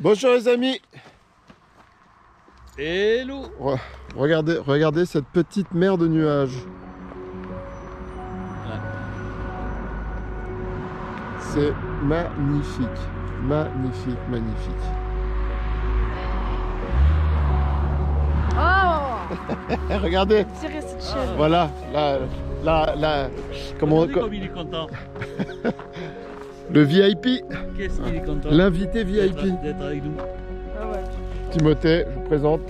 Bonjour les amis. Hello. Regardez cette petite mer de nuages. Ouais. C'est magnifique. Magnifique, magnifique. Oh. Regardez. Tirer cette chaîne. Voilà, comment Regardez comme il est content. le VIP, Qu'est-ce qu'il est content. l'invité VIP. D'être avec nous. Ah ouais. Timothée, je vous présente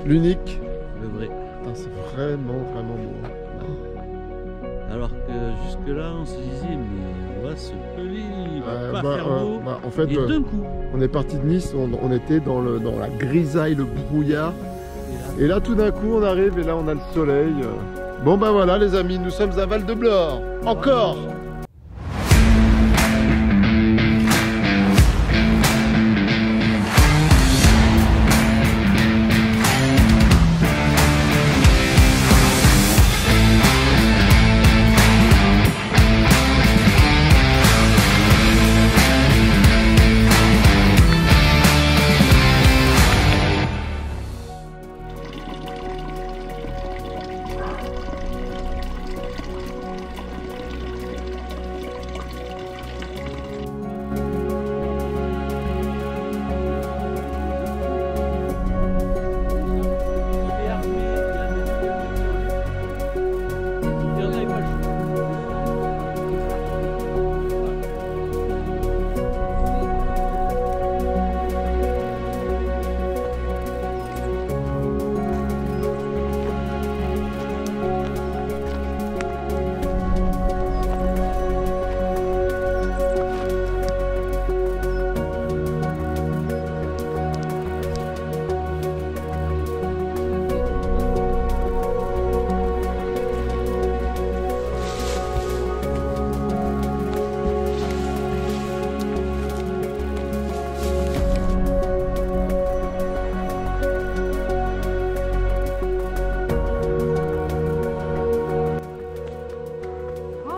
l'unique. Le vrai. C'est vraiment beau. Alors que jusque-là, on se disait, mais on va se peler, il va pas faire beau. En fait, Et d'un coup. on est parti de Nice, on était dans la grisaille, le brouillard. Et là, tout d'un coup, on arrive et là, on a le soleil. Bon, bah voilà, les amis, nous sommes à Val-de-Blore. Encore.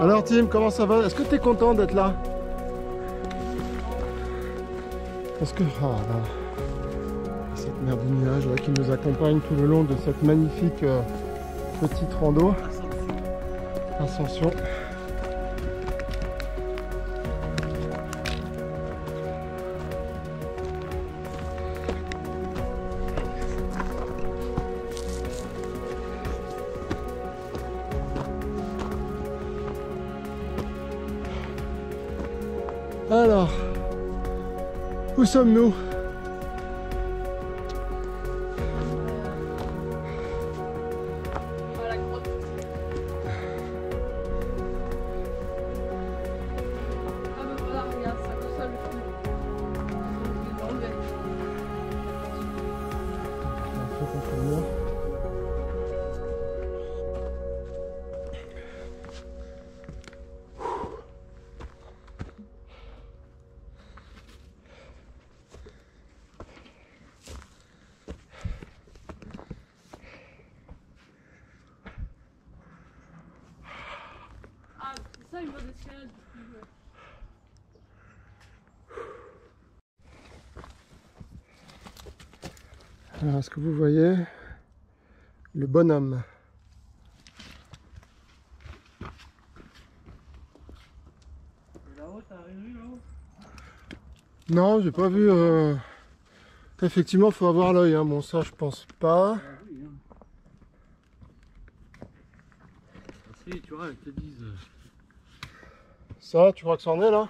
Alors Tim, comment ça va? Est-ce que tu es content d'être là? Parce que cette mer de nuages là, qui nous accompagne tout le long de cette magnifique petite rando. Ascension. Alors, où sommes-nous? Ah, la grotte. Ah ben voilà, regarde, ça console le fou. Je vais l'enlever. Un peu contre le mur. Ah, c'est ça une mode escalade. Alors, est-ce que vous voyez le bonhomme? Là-haut, t'as rien vu là-haut? Non, j'ai pas vu. Effectivement, faut avoir l'œil. Hein. Bon, ça, je pense pas. Si, tu vois, ils te disent. Ça, tu crois que c'en est là?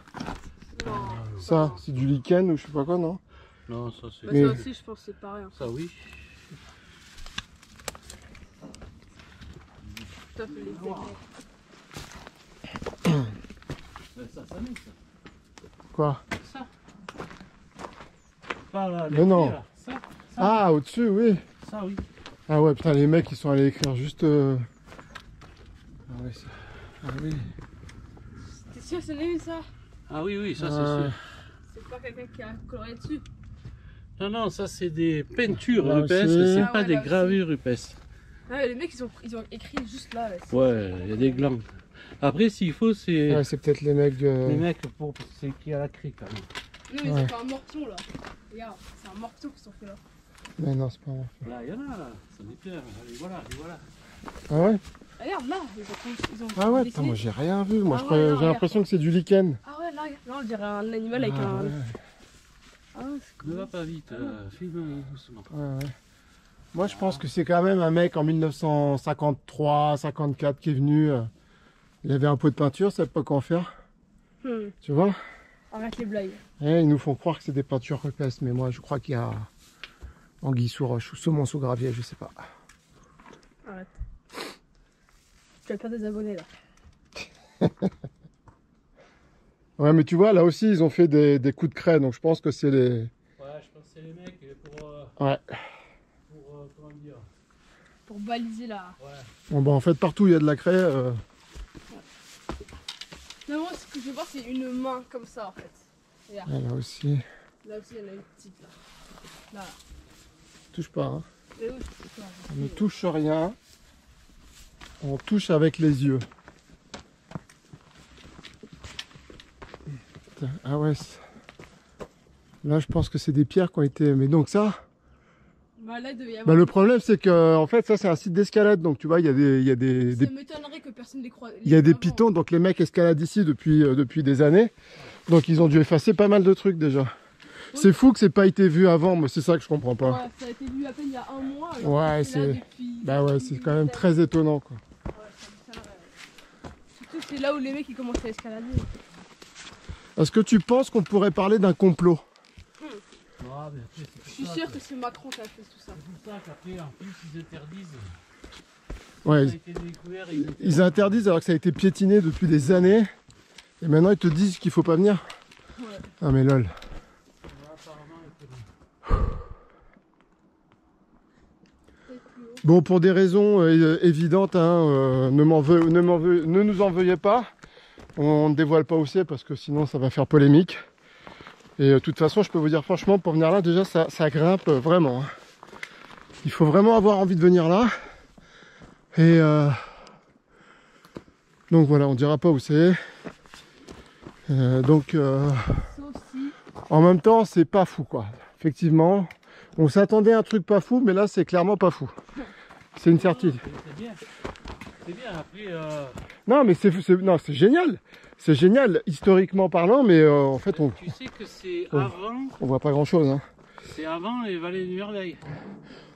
Non. Ça, c'est du lichen ou je sais pas quoi, non? Non, ça c'est. Bah, Mais- ça aussi, je pense que c'est pareil. Ça oui. Tout à fait les Ça met ça. Quoi? Ça. Pas là, Mais non. là. Ça. Ah, au-dessus, oui. Ça oui. Ah ouais, putain, les mecs, ils sont allés écrire juste... Ah, ouais, ah oui. T'es sûr que c'est lui ça? Ah oui, oui, ça Ah. c'est sûr. C'est pas quelqu'un qui a coloré dessus? Non, non, ça c'est des peintures Là rupestres, aussi. c'est Ah pas ouais, des là aussi. gravures rupestres. Ah, les mecs ils ont écrit juste là. Ouais, il y a des glands. Après, s'il faut, c'est Ouais, c'est peut-être les mecs de... les mecs pour c'est qui a la craie quand même. Non, mais Ouais. c'est pas un morpion là. Regarde, c'est un morpion qui sont fait là. Mais non, c'est pas vrai. Là, il y en a, là. Ça dépend. Allez, voilà, et voilà. Ah ouais? Regarde là, ils ont Ah ouais, dessiné. putain, moi j'ai rien vu. Moi Ah je ouais, non, j'ai regarde. l'impression que c'est du lichen. Ah ouais, là, on dirait un animal avec Ah un. ouais, Ah ouais, c'est Ne cool. va pas vite, filme doucement. ouais, ouais. Moi je pense que c'est quand même un mec en 1953, 54 qui est venu. Il avait un pot de peinture, ça savait pas quoi en faire. Tu vois? Arrête les blagues. Eh, ils nous font croire que c'est des peintures rupestres, mais moi je crois qu'il y a anguille sous roche ou saumon sous gravier, je sais pas. Arrête. Tu vas perdre des abonnés là. Ouais, mais tu vois, là aussi ils ont fait des coups de craie, donc je pense que c'est les. Ouais, je pense que c'est les mecs pour. Ouais. Comment dire. Pour baliser là. Ouais. Bon, bah en fait, partout il y a de la craie. Non, moi ce que je vois c'est une main comme ça en fait. Regarde. Là aussi. Là aussi il y en a une petite là. Là. Touche pas, hein. Et oui, c'est ça. On ne touche rien. On touche avec les yeux. Putain, ah ouais. Là, je pense que c'est des pierres qui ont été. Mais donc ça. Bah là il devait y avoir. Bah, le problème, c'est que en fait, ça, c'est un site d'escalade. Donc, tu vois, il y a Ça m'étonnerait que personne les croise. il y a des pitons. Donc, les mecs escaladent ici depuis des années. Donc, ils ont dû effacer pas mal de trucs déjà. Oui. C'est fou que c'est pas été vu avant. Moi, c'est ça que je comprends pas. Ouais, ça a été vu à peine il y a un mois. alors Ouais, que là, c'est. depuis- Bah ouais, c'est quand même très étonnant, quoi. Ouais, ça surtout c'est là où les mecs ils commencent à escalader. Est-ce que tu penses qu'on pourrait parler d'un complot? Ah, mais après, Je suis sûr que c'est Macron qui a fait tout ça. c'est pour ça qu'après, en plus, ils interdisent. Ouais, Ça a été découvert, ils interdisent alors que ça a été piétiné depuis des années. Et maintenant ils te disent qu'il faut pas venir. Ouais. Ah mais lol. Apparemment, Peut-être plus haut. Bon, pour des raisons évidentes, hein, ne nous en veuillez pas. On ne dévoile pas où c'est parce que sinon ça va faire polémique. Et de toute façon, je peux vous dire franchement, pour venir là, déjà ça grimpe vraiment, hein. Il faut vraiment avoir envie de venir là. Et donc voilà, on dira pas où c'est. Donc Ça aussi. en même temps, c'est pas fou quoi. Effectivement, on s'attendait à un truc pas fou, mais là c'est clairement pas fou. C'est une certitude. c'est bien. C'est bien, après. Non, mais non, c'est génial. C'est génial, historiquement parlant, mais en fait, Tu sais que c'est Oh. avant. on voit pas grand-chose, hein. C'est avant les vallées du Merveille.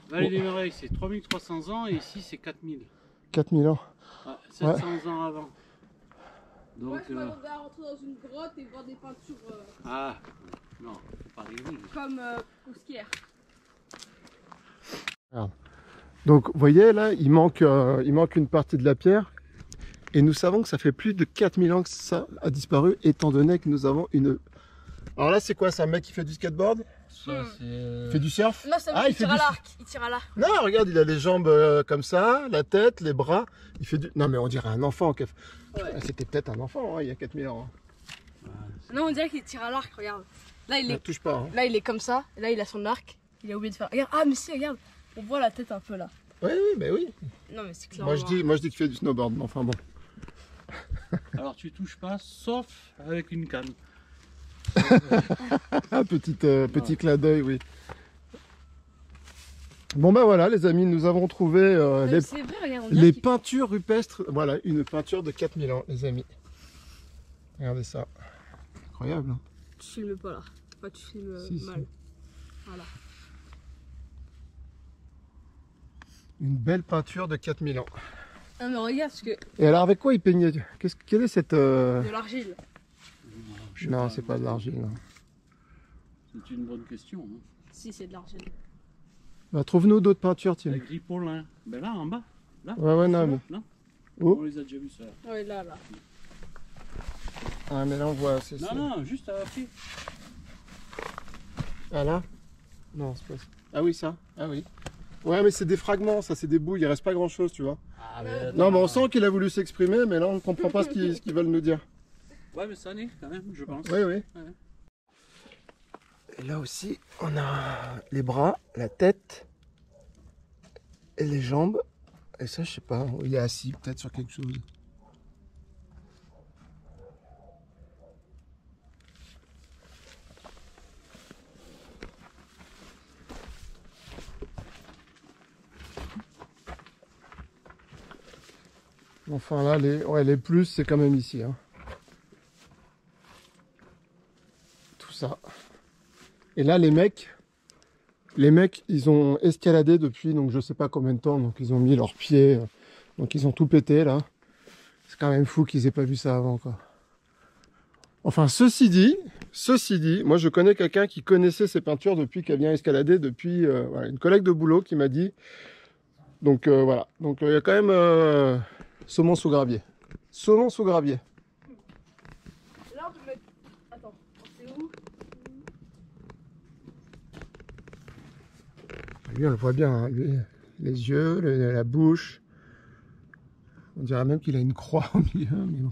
Vallée du Merveille, c'est 3300 ans et ici, c'est 4000. 4000 ans. Ouais, 700 ans avant. Donc. Moi je m'attendais à rentrer dans une grotte et voir des peintures Ah, non, faut pas rêver. comme Pouskière. Donc, vous voyez, là, il manque une partie de la pierre. Et nous savons que ça fait plus de 4000 ans que ça a disparu, étant donné que nous avons une... Alors là, c'est quoi? C'est un mec qui fait du skateboard? Ça, c'est. Il fait du surf? Non, ça Ah, il il fait tire à du- l'arc. Il tire à l'arc. Non, regarde, il a les jambes comme ça, la tête, les bras. Il fait du... Non, mais on dirait un enfant. Ouais. C'était peut-être un enfant, hein, il y a 4000 ans, hein. Non, on dirait qu'il tire à l'arc, regarde. Là il Ne est, touche pas, hein. là, il est comme ça. Et là, il a son arc. Il a oublié de faire. Regarde. Ah, mais si, regarde. On voit la tête un peu là. Oui, oui, mais oui. Non, mais c'est clairement. Moi, je dis qu'il fait du snowboard, mais enfin bon. Alors, tu touches pas, sauf avec une canne. Ah, petit clin d'œil, oui. Bon, ben voilà, les amis, nous avons trouvé C'est vrai, regarde. On dirait les qu'il- peintures rupestres. Voilà, une peinture de 4000 ans, les amis. Regardez ça. Incroyable, hein. Tu filmes pas là. Enfin, tu filmes Si, si. mal. Voilà. Une belle peinture de 4000 ans. Ah, mais regarde, parce que. Et alors, avec quoi il peignait? Quelle est cette... De l'argile. Je sais Non, c'est pas de l'argile, non. C'est une bonne question. Hein. Si, c'est de l'argile. Bah, trouve-nous d'autres peintures, Tim. Avec Ripollin. Ben là, en bas. Là. Ouais, ouais, non, mais... Non Où? On les a déjà vus, ça. Ouais, là, là. Ah, mais là, on voit... Non, non, juste à pied. Ah, là? Non, c'est pas ça. Ah oui, ça? Ah oui. Ouais, mais c'est des fragments, ça, c'est des bouts, il reste pas grand-chose, tu vois. Ah, Non, mais on sent qu'il a voulu s'exprimer, mais là, on comprend pas ce qu'ils veulent nous dire. Ouais, mais ça n'est quand même, je pense. Oui, oui. Ouais. Et là aussi, on a les bras, la tête et les jambes. Et ça, je sais pas, il est assis peut-être sur quelque chose. Enfin là, les plus, c'est quand même ici. Hein. Tout ça. Et là, les mecs, ils ont escaladé depuis, donc je sais pas combien de temps, donc ils ont mis leurs pieds, donc ils ont tout pété là. C'est quand même fou qu'ils aient pas vu ça avant, quoi. Enfin, ceci dit, moi je connais quelqu'un qui connaissait ces peintures depuis qu'elle vient escalader, depuis voilà, une collègue de boulot qui m'a dit. Donc voilà, donc il y a quand même saumon sous gravier. Saumon sous gravier. Là, on peut mettre. Attends, c'est où? Lui, on le voit bien, hein, lui, les yeux, la bouche. On dirait même qu'il a une croix au milieu, mais bon.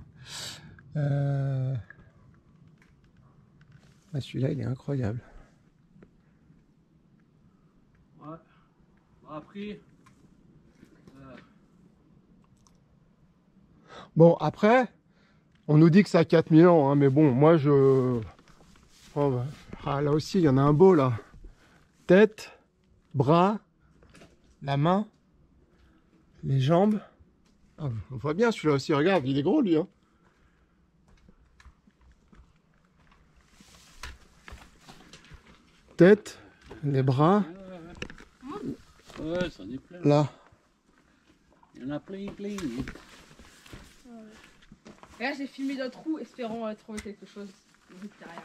Ah, celui-là, il est incroyable. Ouais. Bon, après. Bon, après, on nous dit que ça a 4000 ans, hein, mais bon, moi je... Oh, bah. Ah, là aussi, il y en a un beau, là. Tête, bras, la main, les jambes. Ah, on voit bien celui-là aussi, regarde, il est gros, lui. Hein. Tête, les bras. Ouais, ça en est plein. Là. Il y en a plein. Et là, j'ai filmé d'un trou, espérant trouver quelque chose. Derrière.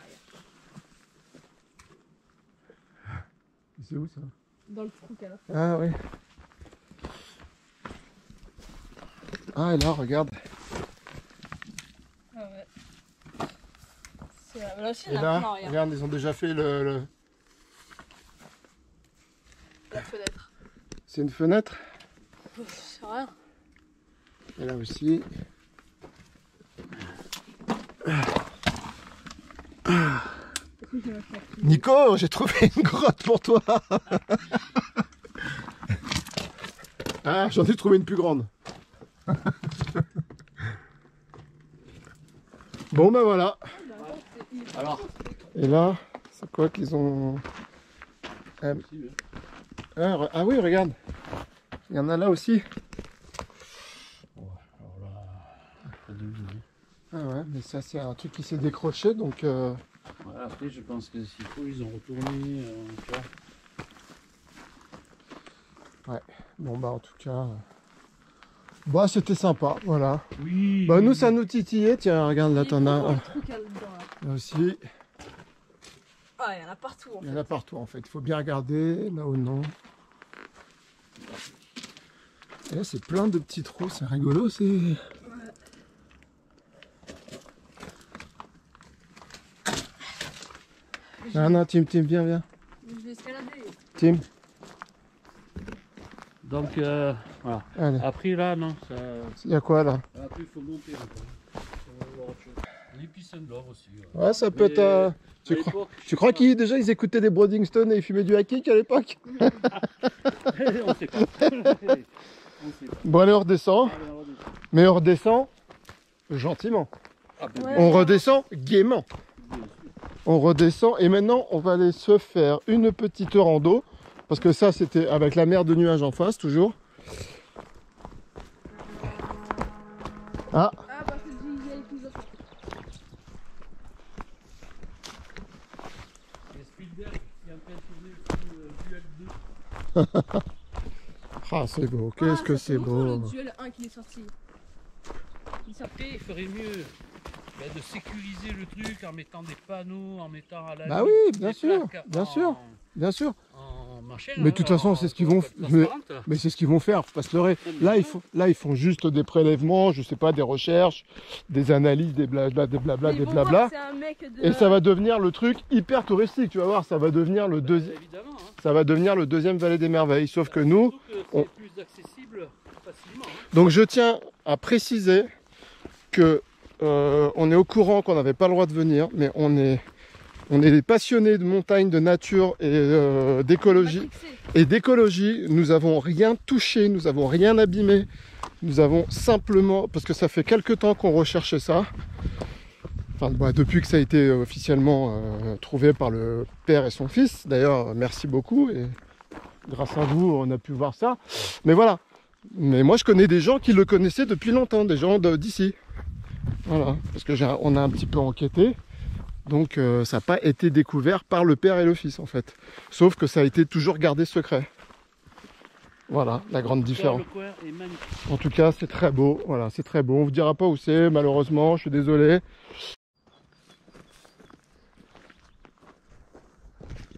C'est où ça? Dans le trou qu'elle a fait. Ah oui. Ah et là, regarde. Ah ouais. Là aussi, Et il y en a là, plein, regarde. regarde, ils ont déjà fait le... La fenêtre. C'est une fenêtre. C'est rien. Et là aussi. Nico, j'ai trouvé une grotte pour toi. Ah, j'en ai trouvé une plus grande. Bon ben voilà. Alors. Et là, c'est quoi qu'ils ont... Ah oui, regarde. Il y en a là aussi. Alors là, pas de vie. Ah ouais, mais ça c'est un truc qui s'est décroché, donc... Ouais, après, je pense que s'il faut, ils ont retourné. Tu vois. Ouais, bon bah en tout cas... Bah c'était sympa, voilà. Oui. Bah nous ça nous titillait, tiens regarde là Il est t'en as profond, un. le trou qu'il y a dedans, là. Là aussi, Ah, il y en a partout en il fait. y en a partout en fait, il faut bien regarder, là ou non. Et là c'est plein de petits trous, c'est rigolo, c'est... Non, Tim, viens. Je vais escalader. Tim, Donc, voilà. allez. Après, là, non. Ça... Il y a quoi là? Après, il faut monter un peu. On va voir autre chose. Les pistons d'or aussi. Ouais. Ouais, ça peut être... Tu crois qu'ils déjà ils écoutaient des Broading Stone et ils fumaient du hacking à l'époque? On sait pas. On sait pas. Bon allez, on redescend. Allez, on redescend. Mais on redescend gentiment. Ah, ben, Ouais. On redescend gaiement. bien sûr. On redescend et maintenant on va aller se faire une petite rando parce que ça c'était avec la mer de nuages en face toujours. Ah, Ah, bah c'est le épisode. Il y a Spielberg qui est en train de tourner aussi Duel 2. ah c'est beau, qu'est-ce que c'est beau. Le duel 1 qui est sorti. Après, il ferait mieux de sécuriser le truc en mettant des panneaux, en mettant à la Bah limite oui, bien des sûr, plaques bien sûr. Bien sûr, en machin, mais de toute façon c'est ce qu'ils vont mais c'est ce qu'ils vont faire, faut pas se leurrer. Là ils font juste des prélèvements, je sais pas, des recherches, des analyses, des blabla, des blabla, Ils des vont voir blabla. que c'est un mec de... Et ça va devenir le truc hyper touristique, tu vas voir, ça va devenir le deuxième. Évidemment, hein. Ça va devenir le deuxième Vallée des Merveilles, sauf que nous, Surtout que on- c'est plus accessible facilement. Hein. donc je tiens à préciser que on est au courant qu'on n'avait pas le droit de venir, mais on est des passionnés de montagne, de nature et d'écologie. Et d'écologie, nous avons rien touché, nous avons rien abîmé. Nous avons simplement, parce que ça fait quelques temps qu'on recherchait ça, enfin bah, depuis que ça a été officiellement trouvé par le père et son fils. D'ailleurs, merci beaucoup et grâce à vous, on a pu voir ça. Mais voilà, Mais moi, je connais des gens qui le connaissaient depuis longtemps, des gens d'ici. Voilà, parce que on a un petit peu enquêté. Donc, ça n'a pas été découvert par le père et le fils, en fait. Sauf que ça a été toujours gardé secret. Voilà, la grande différence. Le coin est magnifique. En tout cas, c'est très beau. Voilà, c'est très beau. On vous dira pas où c'est, malheureusement. Je suis désolé.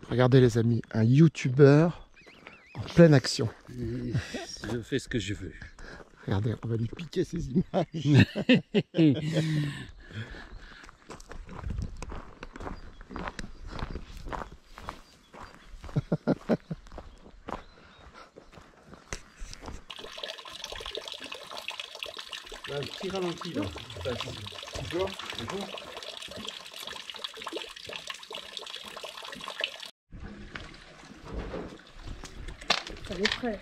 Regardez, les amis, un YouTuber en pleine action. Je fais ce que je veux. Regardez, on va lui piquer ses images. Un petit ralenti là. Elle est fraîche.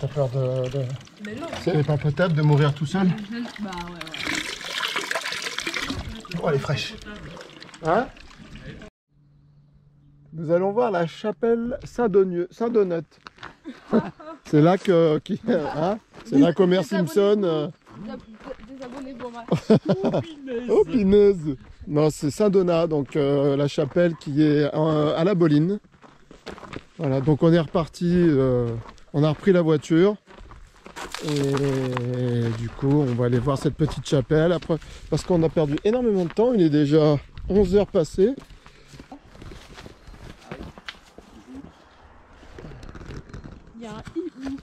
T'as peur de... Mais non. C'est pas potable de mourir tout seul? Bah ouais. Oh, elle est fraîche. Hein? Nous allons voir la chapelle Saint-Donat. C'est là que... hein? C'est là qu'Homer Simpson... Désabonnez pour moi. Oh, pineuse! Non, c'est Saint-Donat, donc la chapelle qui est à la Boline. Voilà, donc on est reparti, on a repris la voiture. Et du coup, on va aller voir cette petite chapelle. Après, parce qu'on a perdu énormément de temps, il est déjà 11 heures passées. Il y a un hibou.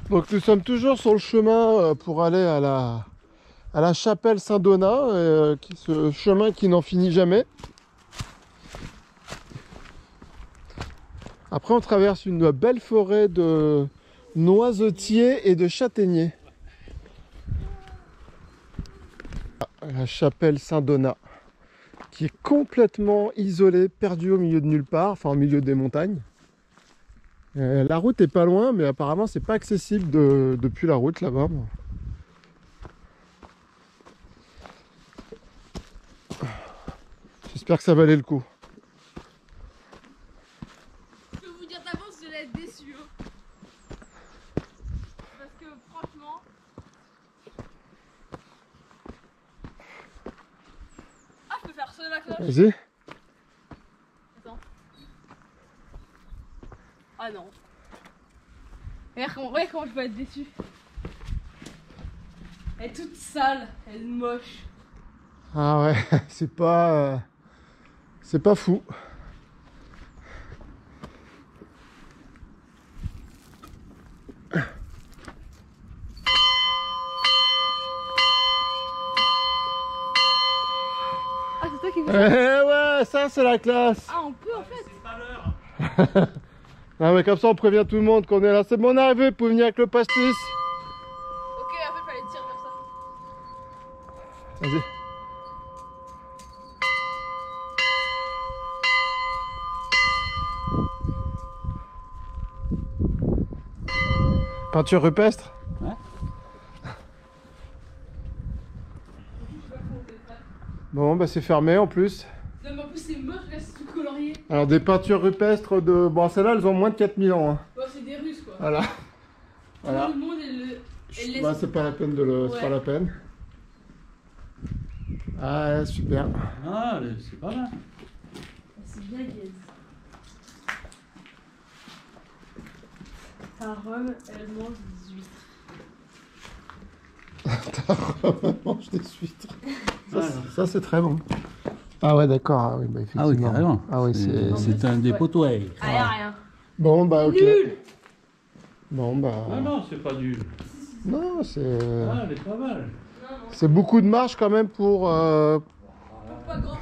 Donc nous sommes toujours sur le chemin pour aller à la chapelle Saint-Donat, ce chemin qui n'en finit jamais. Après on traverse une belle forêt de noisetiers et de châtaigniers. La chapelle Saint-Donat, qui est complètement isolée, perdue au milieu de nulle part, enfin au milieu des montagnes. La route est pas loin, mais apparemment c'est pas accessible depuis la route là-bas. J'espère que ça valait le coup. Je peux vous dire d'avance, je vais être déçu. Hein. Parce que franchement. Ah, je peux faire sonner la cloche. Vas-y. Attends. Ah non. Regarde comment je peux être déçu. Elle est toute sale, elle est moche. Ah ouais, c'est pas fou. Ah, c'est toi qui Eh ouais, ça c'est la classe. Ah, on peut en fait. C'est pas l'heure. Non mais comme ça on prévient tout le monde qu'on est là. C'est bon, on est arrivé, vous pouvez venir avec le pastis. Ok, en fait, fallait tirer vers ça. Vas-y. Peinture rupestre? Ouais. Bon bah c'est fermé en plus. Non, mais en plus, c'est moche, là, c'est tout colorié. Alors des peintures rupestres de... Bon celles-là elles ont moins de 4000 ans. Hein. Bon, c'est des Russes quoi. Voilà. Tout Voilà. le monde elle laisse. Bah, c'est pas la peine de le... Ouais. C'est pas la peine. Ah super. Ah, c'est pas mal. C'est bien gaze. Ta Rome, elle mange des huîtres. On mange des huîtres. Ça c'est très bon. Ah ouais d'accord. Ah oui, bah, effectivement. Ah oui, carrément. Ah oui, C'est un des potois. Ah, y'a rien. Bon bah ok. Nul. Bon bah... Ah non, c'est pas nul. Non, c'est... Ah, elle est pas mal. C'est beaucoup de marche quand même pour... Pas grand chose.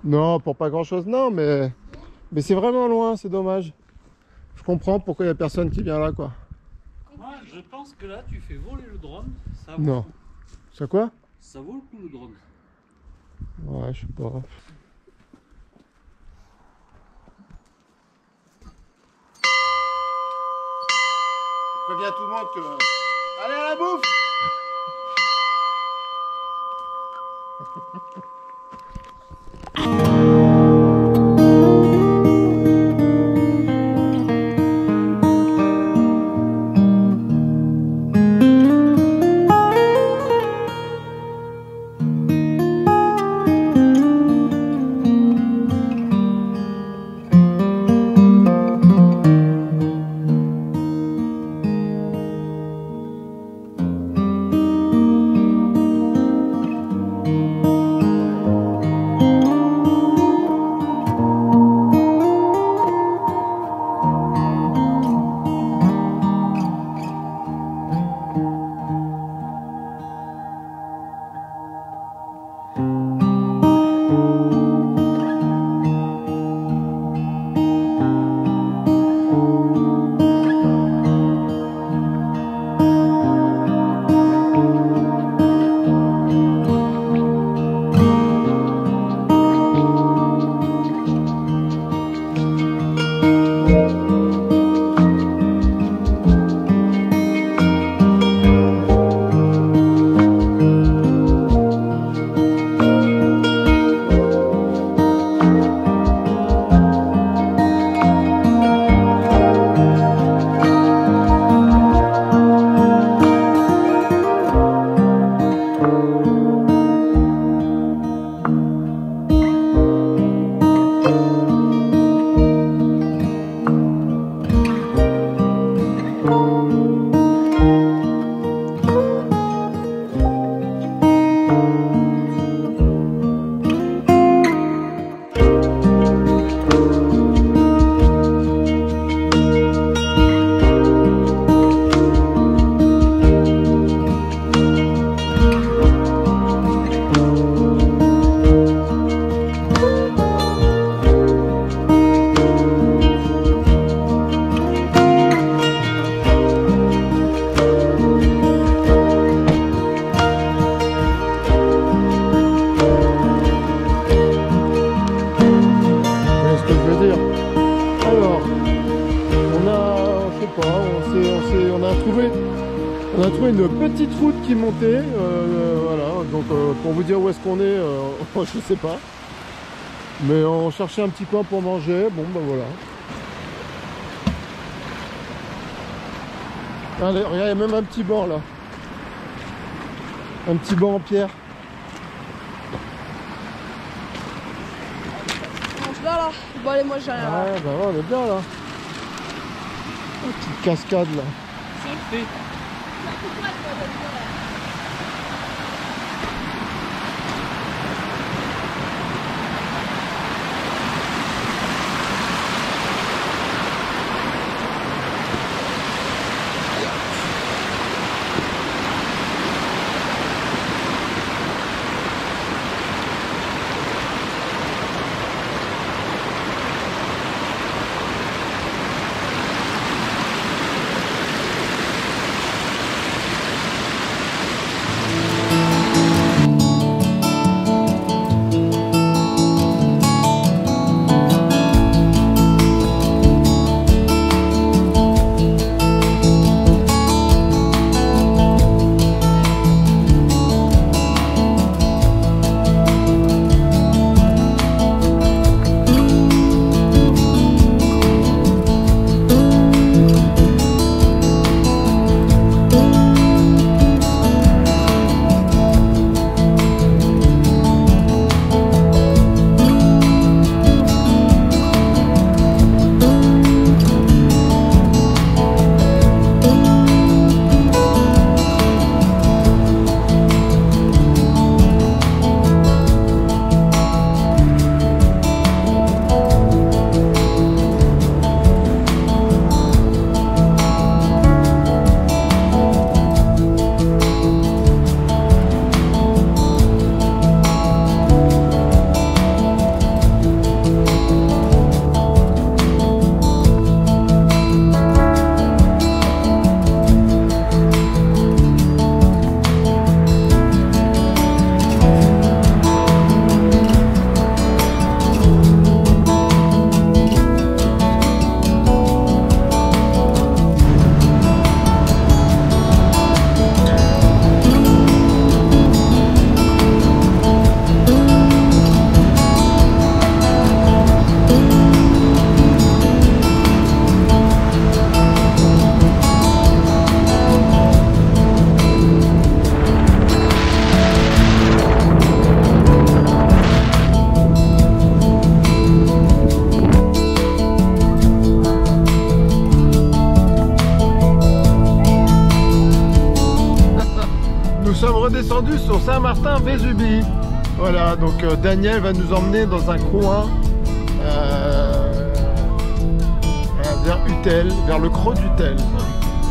Non, pour pas grand chose, non, mais c'est vraiment loin, c'est dommage. Je comprends pourquoi il y a personne qui vient là, quoi. Moi, je pense que là, tu fais voler le drone. Ça vaut, Non. C'est quoi? ça vaut le coup, le drone. Ouais, je sais pas. Je préviens tout le monde que... Allez à la bouffe! On a trouvé une petite route qui montait, voilà, donc pour vous dire où est-ce qu'on est, je sais pas. Mais on cherchait un petit coin pour manger, bon bah voilà. Allez, regarde, il y a même un petit banc là. Un petit banc en pierre. On mange là. Bon allez, moi j'ai rien là. Ouais, bah ouais, on est bien là. Une petite cascade là. C'est fait. descendu sur Saint-Martin-Vésubie. Voilà, donc Daniel va nous emmener dans un coin vers Utel, vers le Creux d'Utel.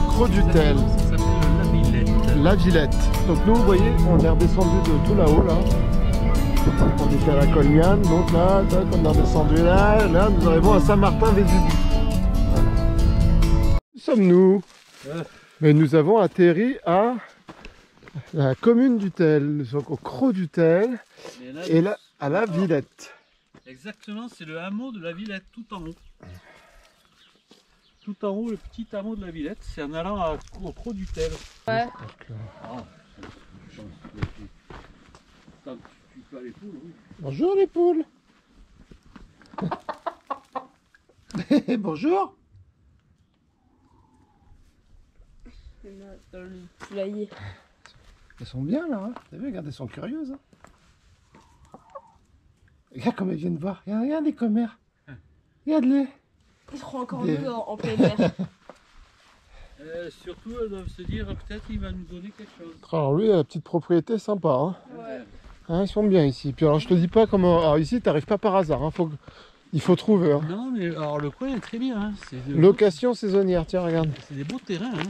Creux d'Utel. Ça s'appelle la Villette. La Villette. Donc nous, vous voyez, on est redescendu de tout là-haut, là. On était à la Colmiane, donc là, tac, on est redescendu là. Là, nous arrivons à Saint-Martin-Vésubie. Voilà. Où sommes-nous? Mais nous avons atterri à la commune d'Utel, donc au Creux d'Utel, et là, à la Villette. Exactement, c'est le hameau de la Villette, tout en haut. Tout en haut, le petit hameau de la Villette, c'est en allant au Creux d'Utel. Ouais. Ah, tu peux aller poules, oui. Bonjour les poules. Bonjour. Dans le poulailler. Elles sont bien là, hein. T'as vu, regarde, elles sont curieuses. Hein. Regarde comme elles viennent voir. Regarde les commères. Regarde-les. Ils seront encore Des- mieux en plein air. Surtout, elles doivent se dire peut-être il va nous donner quelque chose. Alors lui, la petite propriété sympa. Hein. Ouais. Hein, ils sont bien ici. Puis alors je te dis pas comment. Alors ici, t'arrives pas par hasard. Hein. Il faut trouver. Hein. Non, mais alors le coin est très bien. Hein. Location saisonnière. Tiens, regarde. C'est des beaux terrains. Hein.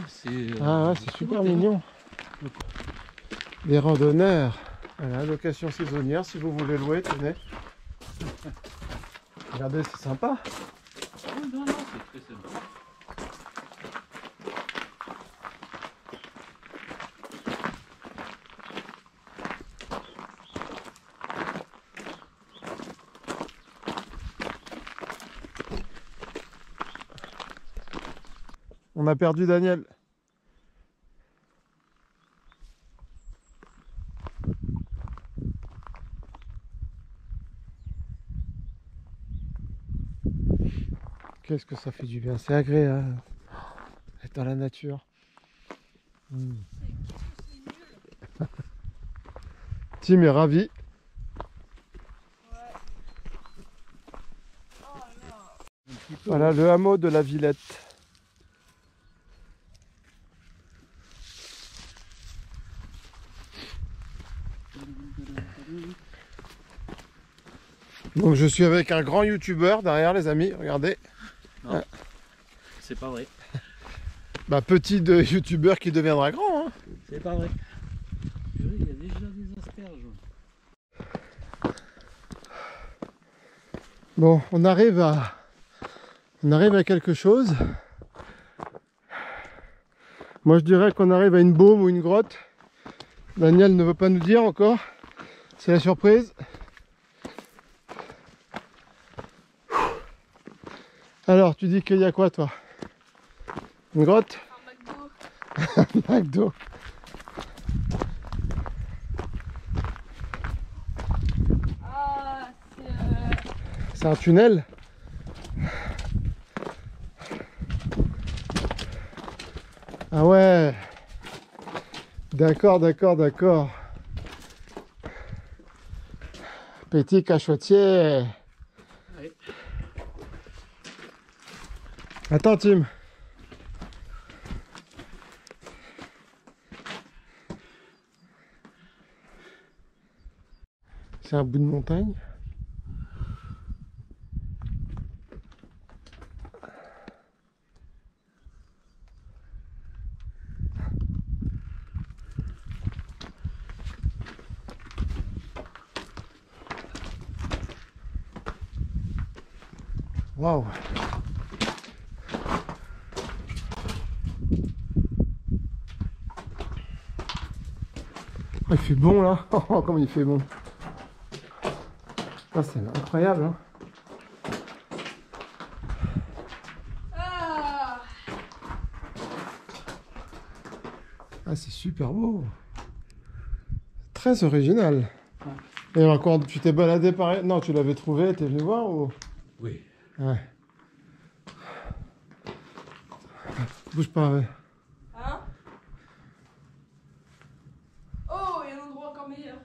Ah ouais, c'est super mignon. Des randonneurs. Voilà, location saisonnière. Si vous voulez louer, tenez. Regardez, c'est sympa. Non, c'est très sympa. On a perdu Daniel. Qu'est-ce que ça fait du bien, c'est agréable. Être dans la nature. Tim est ravi. Voilà le hameau de la Villette. Donc je suis avec un grand youtubeur derrière les amis, regardez. Non, c'est pas vrai. Bah petit de youtubeur qui deviendra grand. Hein. C'est pas vrai. Il y a déjà des asperges. Bon, on arrive à quelque chose. Moi je dirais qu'on arrive à une baume ou une grotte. Daniel ne veut pas nous dire encore. C'est la surprise. Alors, tu dis qu'il y a quoi, toi? Une grotte? Un McDo. Un McDo. Ah, C'est un tunnel? Ah ouais. D'accord, d'accord, d'accord. Petit cachotier. Ouais. Attends, Tim. C'est un bout de montagne. Waouh. Oh, il fait bon là. Oh, comme il fait bon. Ah, c'est incroyable. Hein. Ah, Ah, c'est super beau. Très original. Et alors, quand tu t'es baladé par... Non, tu l'avais trouvé, t'es venu voir ou... Oui. Ouais. Bouge pas, ouais. hein? Oh, il y a un endroit encore meilleur.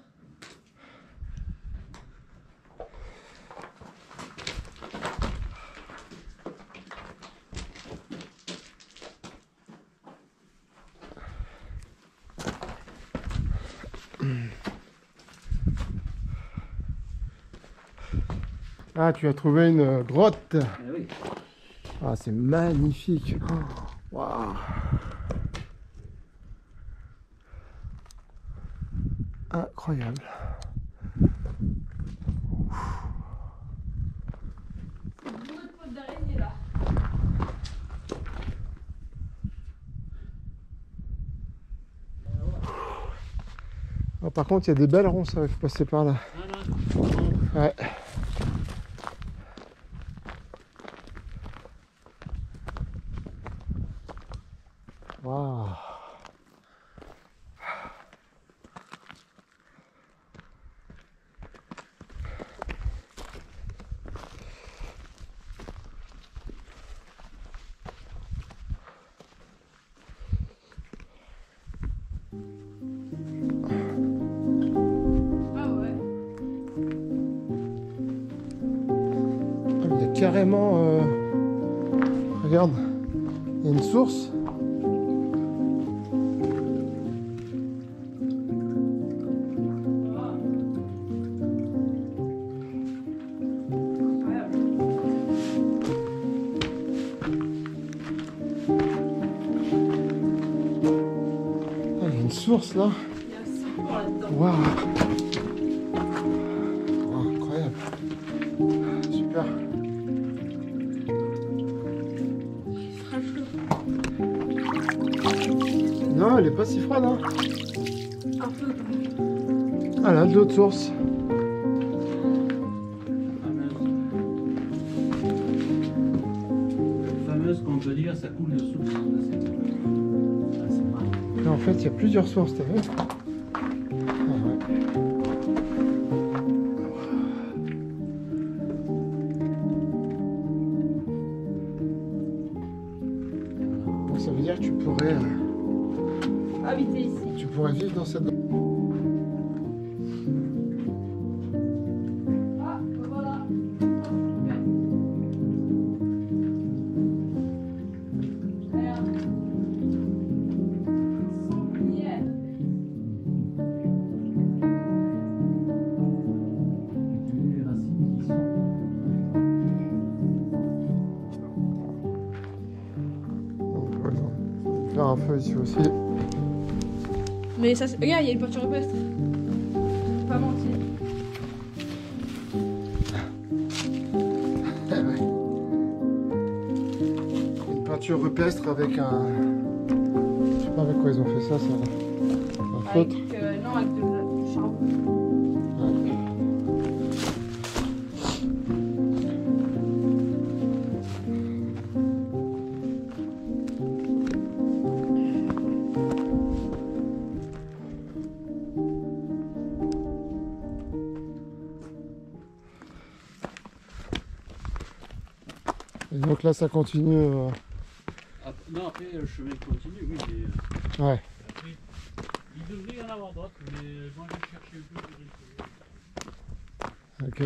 Ah, tu as trouvé une grotte. Eh oui. Ah, c'est magnifique. Oh, waouh. Incroyable. Beaucoup de potes d'araignée là. Oh, par contre, il y a des belles ronces, il faut passer par là. Ouais. Waouh. Ah ouais. Il y a carrément... regarde, il y a une source. Ah, il y a une source là. Il y a un support là-dedans. Waouh. Oh, incroyable. Super. Il fera chaud. Non, elle est pas si froide, hein. Un peu quand même. Ah là, de l'autre source. La fameuse qu'on peut dire, ça coule de source. Ah, c'est marrant. Là, en fait, il y a plusieurs sources, t'as vu? Ah, ouais. Donc, ça veut dire que Habiter ici. tu pourrais vivre dans cette... Ah, voilà. Regarde. Sans miel. Les racines qui sont. Donc, voilà. On va faire un feu ici aussi. Mais ça, regarde, il y a une peinture rupestre. Pas mentir. Une peinture rupestre avec un... Je sais pas avec quoi ils ont fait ça, un feutre. Avec, non, avec du charbon. Ouais. Et donc là ça continue. Non, après, le chemin continue, oui, mais Ouais. après, il devrait y en avoir d'autres, mais moi je vais chercher un peu. Ok.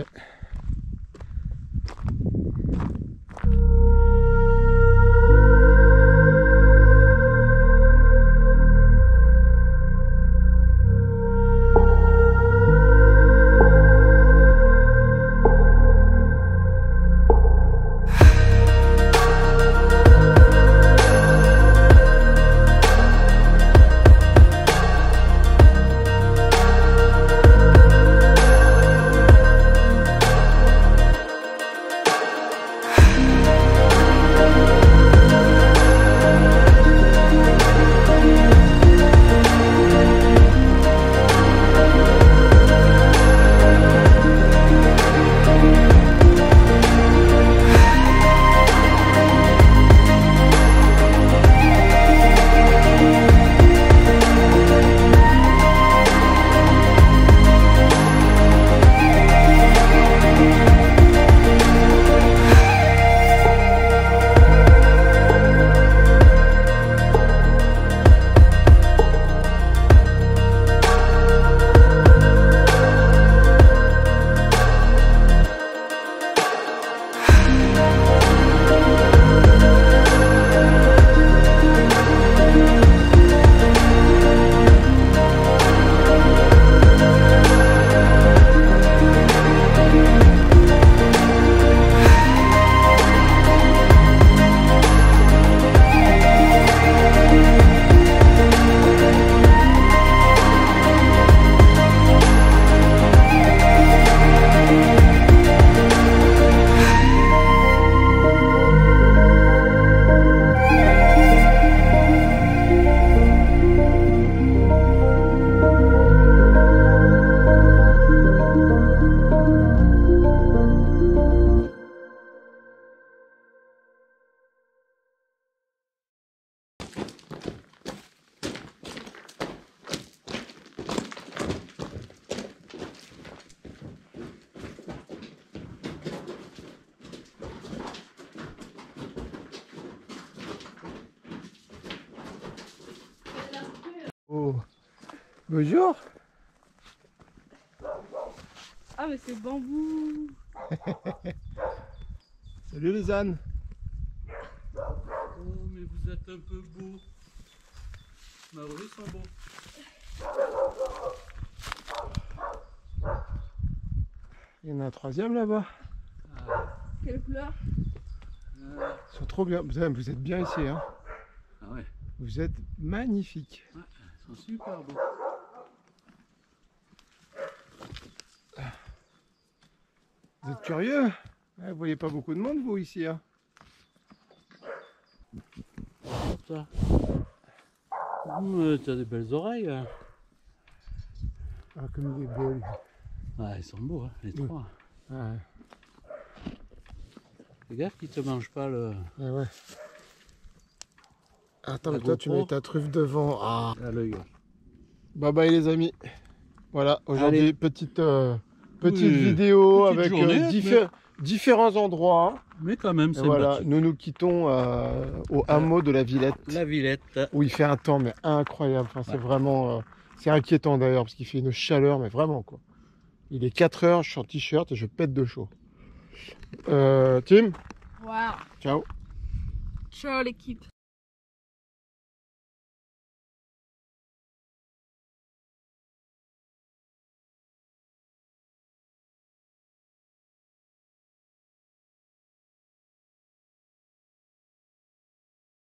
Oh. Bonjour. Ah mais c'est bambou. Salut les ânes. Oh, mais vous êtes un peu beau. Ma ils sont beaux. Il y en a un troisième là-bas. Quelle couleur? Ils sont trop bien. Vous êtes bien ici, hein. Ah ouais, Vous êtes magnifiques. ils sont super beaux. Vous êtes curieux? Vous voyez pas beaucoup de monde vous ici, hein. Ça. T'as des belles oreilles. Hein. Ah, comme il est beau. Lui. Ah, ils sont beaux, hein, les Oui. trois. Ouais. Fais gaffe qu'ils te mangent pas le. Ouais. Attends, La mais toi tu GoPro. mets ta truffe devant. Ah. À l'œil. Bye bye les amis. Voilà, aujourd'hui Allez. petite Oui, vidéo petite avec journée, différents endroits. Mais quand même, Et c'est voilà, sympathique. nous quittons au hameau de la Villette La Villette. où il fait un temps mais incroyable. Enfin, c'est vraiment c'est inquiétant d'ailleurs parce qu'il fait une chaleur mais vraiment quoi. Il est 4 heures, je suis en t-shirt et je pète de chaud. Tim, Waouh. ciao. Ciao l'équipe.